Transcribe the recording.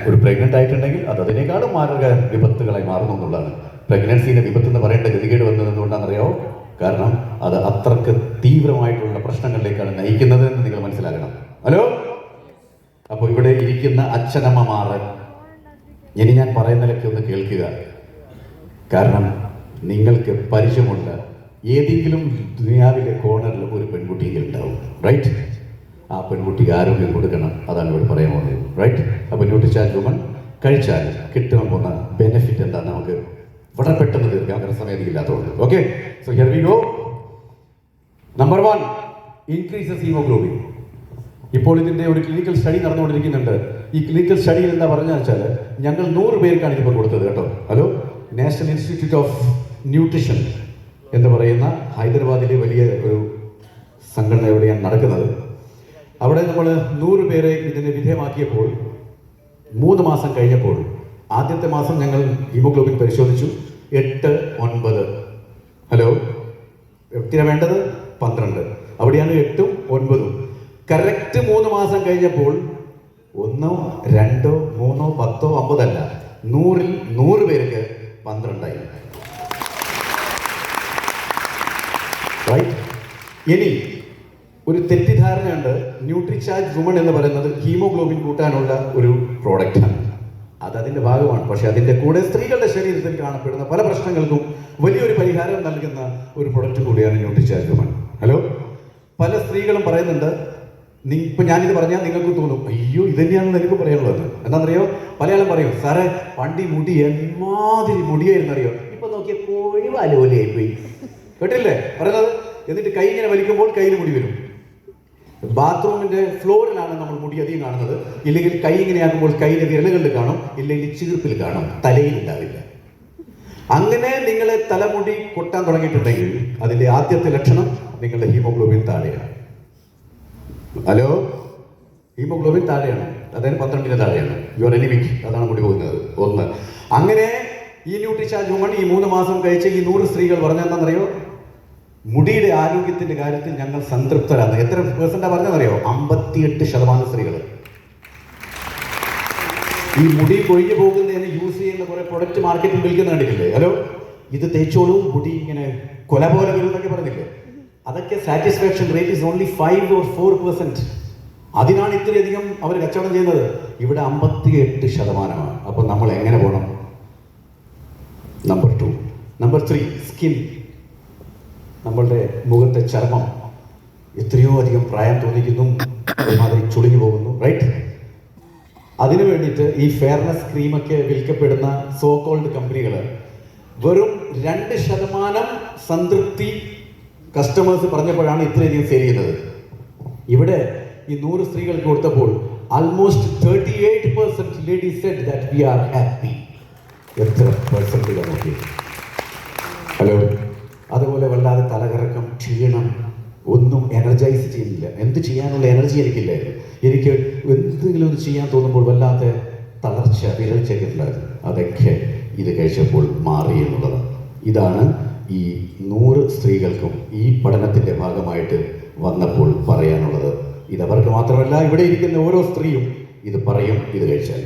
ഒരു പ്രഗ്നൻ്റ് ആയിട്ടുണ്ടെങ്കിൽ അത് അതിനേക്കാളും മാരക വിപത്തുകളായി മാറുന്നു എന്നുള്ളതാണ്. പ്രഗ്നൻസിന്റെ വിപത്ത് എന്ന് പറയേണ്ട ഗതികേട് വന്നത് എന്തുകൊണ്ടാണെന്നറിയോ? കാരണം അത് അത്രക്ക് തീവ്രമായിട്ടുള്ള പ്രശ്നങ്ങളിലേക്കാണ് നയിക്കുന്നത് എന്ന് നിങ്ങൾ മനസ്സിലാക്കണം. ഹലോ, അപ്പോൾ ഇവിടെ ഇരിക്കുന്ന അച്ഛനമ്മമാർ ഇനി ഞാൻ പറയുന്നതിലൊക്കെ ഒന്ന് കേൾക്കുക. കാരണം നിങ്ങൾക്ക് പരിചയമുള്ള ഏതെങ്കിലും ദുനിയാവിലെ കോർണറിൽ ഒരു പെൺകുട്ടിയെങ്കിലും ഉണ്ടാവും, റൈറ്റ്? ആ പെൺകുട്ടിക്ക് ആരോഗ്യം കൊടുക്കണം, അതാണ് ഇവിടെ പറയാൻ പോകുന്നത്, റൈറ്റ്? അപ്പോൾ ന്യൂട്രിചാർജ് വുമൺ കഴിച്ചാൽ കിട്ടാൻ പോകുന്ന ബെനിഫിറ്റ് എന്താ നമുക്ക് വളരെ പെട്ടെന്ന് തീർക്കാം, അങ്ങനെ സമയമില്ലാത്തതുകൊണ്ട്. Okay, so here we go. Number 1, increases haemoglobin. ഇപ്പോൾ ഇതിൻ്റെ ഒരു ക്ലിനിക്കൽ സ്റ്റഡി നടന്നുകൊണ്ടിരിക്കുന്നുണ്ട്. ഈ ക്ലിനിക്കൽ സ്റ്റഡിയിൽ എന്താ പറഞ്ഞാൽ വെച്ചാൽ ഞങ്ങൾ 100 പേർക്കാണ് ഇതിപ്പോൾ കൊടുത്തത് കേട്ടോ. Hello, national institute of nutrition എന്ന് പറയുന്ന ഹൈദരാബാദിലെ വലിയ ഒരു സംഘടന എവിടെയാണ് നടക്കുന്നത്. അവിടെ നമ്മൾ 100 പേരെ ഇതിന് വിധേയമാക്കിയപ്പോൾ 3 മാസം കഴിഞ്ഞപ്പോൾ ആദ്യത്തെ മാസം ഞങ്ങൾ ഹീമോഗ്ലോബിൻ പരിശോധിച്ചു 8, 9. ഹലോ, എത്രയാണ് വേണ്ടത്? 12. അവിടെയാണ് 8ഉം 9ഉം. കറക്റ്റ് 3 മാസം കഴിഞ്ഞപ്പോൾ 1, 2, 3, 10, 50 അല്ല, 100ൽ 100 പേർക്ക് 12ആയി. റൈറ്റ്? ഇനി ഒരു തെറ്റിദ്ധാരണയുണ്ട്, ന്യൂട്രിചാർജ് വുമൺ എന്ന് പറയുന്നത് ഹീമോഗ്ലോബിൻ കൂട്ടാനുള്ള ഒരു പ്രോഡക്റ്റാണ്. അതിൻ്റെ ഭാഗമാണ്. പക്ഷെ അതിൻ്റെ കൂടെ സ്ത്രീകളുടെ ശരീരത്തിൽ കാണപ്പെടുന്ന പല പ്രശ്നങ്ങൾക്കും വലിയൊരു പരിഹാരം നൽകുന്ന ഒരു പ്രൊഡക്റ്റ് കൂടിയാണ് ന്യൂട്രിചാർജ് വുമൺ. ഹലോ, പല സ്ത്രീകളും പറയുന്നുണ്ട്, ഇപ്പം ഞാനിത് പറഞ്ഞാൽ നിങ്ങൾക്ക് തോന്നും അയ്യോ ഇത് തന്നെയാണെന്ന് എനിക്ക് പറയാനുള്ളത്. എന്താണെന്നറിയോ? പലയാളും പറയും, സാറേ പണ്ടി മുടി എന്മാതിരി മുടിയായിരുന്നറിയോ, ഇപ്പൊ നോക്കിയ കോഴി വാലോലിയായിപ്പോയി. കേട്ടില്ലേ പറയുന്നത്? എന്നിട്ട് കൈ ഇങ്ങനെ വലിക്കുമ്പോൾ കയ്യിൽ മുടി വരും. ബാത്റൂമിന്റെ ഫ്ലോറിലാണ് നമ്മൾ മുടി അധികം കാണുന്നത്. ഇല്ലെങ്കിൽ കൈ ഇങ്ങനെ ആക്കുമ്പോൾ കൈയിലെ വിരലുകളിൽ കാണും, ഇല്ലെങ്കിൽ ചീർപ്പിൽ കാണും, തലയിൽ ഉണ്ടാവില്ല. അങ്ങനെ നിങ്ങളെ തലമുടി കൊട്ടാൻ തുടങ്ങിയിട്ടുണ്ടെങ്കിൽ അതിന്റെ ആദ്യത്തെ ലക്ഷണം നിങ്ങളുടെ ഹീമോഗ്ലോബിൻ താഴെയാണ്. ഹലോ, ഹീമോഗ്ലോബിൻ താഴെയാണ്, അതായത് 12ന് താഴെയാണ്. യു ആർ എനിമിക്, അതാണ് മുടി പോകുന്നത്. 1. അങ്ങനെ ഈ ന്യൂട്രിചാർജ് വുമൺ ഈ 3 മാസം കഴിച്ച് ഈ 100 സ്ത്രീകൾ പറഞ്ഞെന്നറിയോ? മുടിയുടെ ആരോഗ്യത്തിന്റെ കാര്യത്തിൽ ഞങ്ങൾ സംതൃപ്തരാണ്. എത്ര % പറഞ്ഞെന്നറിയോ? 58% സ്ത്രീകൾ. ഈ മുടി കൊഴിഞ്ഞു പോകുന്നതിന് യൂസ് ചെയ്യുന്ന കുറെ പ്രൊഡക്റ്റ് മാർക്കറ്റിൽ വിൽക്കുന്ന കണ്ടിട്ടില്ലേ? ഹലോ, ഇത് തേച്ചോളൂ മുടി ഇങ്ങനെ കൊല പോലെ വരും എന്നൊക്കെ പറഞ്ഞില്ലേ? അതൊക്കെ satisfaction rate is only 5 or 4%. അതിനാണ് ഇത്രയധികം അവർ കച്ചവടം ചെയ്യുന്നത്. ഇവിടെ 58%. അപ്പൊ നമ്മൾ എങ്ങനെ പോകണം? നമ്പർ 2. Number 3, skin. നമ്മളുടെ മുഖത്തെ ചർമ്മം എത്രയോ അധികം പ്രായം തോന്നിക്കുന്നു, ഒരുമാതിരി ചുളിഞ്ഞു പോകുന്നു, റൈറ്റ്? അതിനു വേണ്ടിയിട്ട് ഈ ഫെയർനെസ് ക്രീമൊക്കെ വിൽക്കപ്പെടുന്ന സോ കോൾഡ് കമ്പനികൾ വെറും 2% സംതൃപ്തി കസ്റ്റമേഴ്സ് പറഞ്ഞപ്പോഴാണ് ഇത്രയധികം സെയിൽ ചെയ്യുന്നത്. ഇവിടെ ഈ 100 സ്ത്രീകൾക്ക് കൊടുത്തപ്പോൾ almost 38% ladies said that we are happy. എത്ര പെർസെൻറ്റുകൾ നോക്കി? ഹലോ, അതുപോലെ വല്ലാതെ തലകറക്കം, ക്ഷീണം, ഒന്നും എനർജൈസ് ചെയ്യുന്നില്ല. എന്ത് ചെയ്യാനുള്ള എനർജി എനിക്കില്ലായിരുന്നു. എനിക്ക് എന്തെങ്കിലും ഒന്ന് ചെയ്യാൻ തോന്നുമ്പോൾ വല്ലാതെ തളർച്ച, വിരൾച്ചയൊക്കെ ഉണ്ടായിരുന്നു. അതൊക്കെ ഇത് കഴിച്ചപ്പോൾ മാറി എന്നുള്ളത്. ഇതാണ് ഈ 100 സ്ത്രീകൾക്കും ഈ പഠനത്തിൻ്റെ ഭാഗമായിട്ട് വന്നപ്പോൾ പറയാനുള്ളത്. ഇതവർക്ക് മാത്രമല്ല, ഇവിടെ ഇരിക്കുന്ന ഓരോ സ്ത്രീയും ഇത് പറയും ഇത് കഴിച്ചാൽ.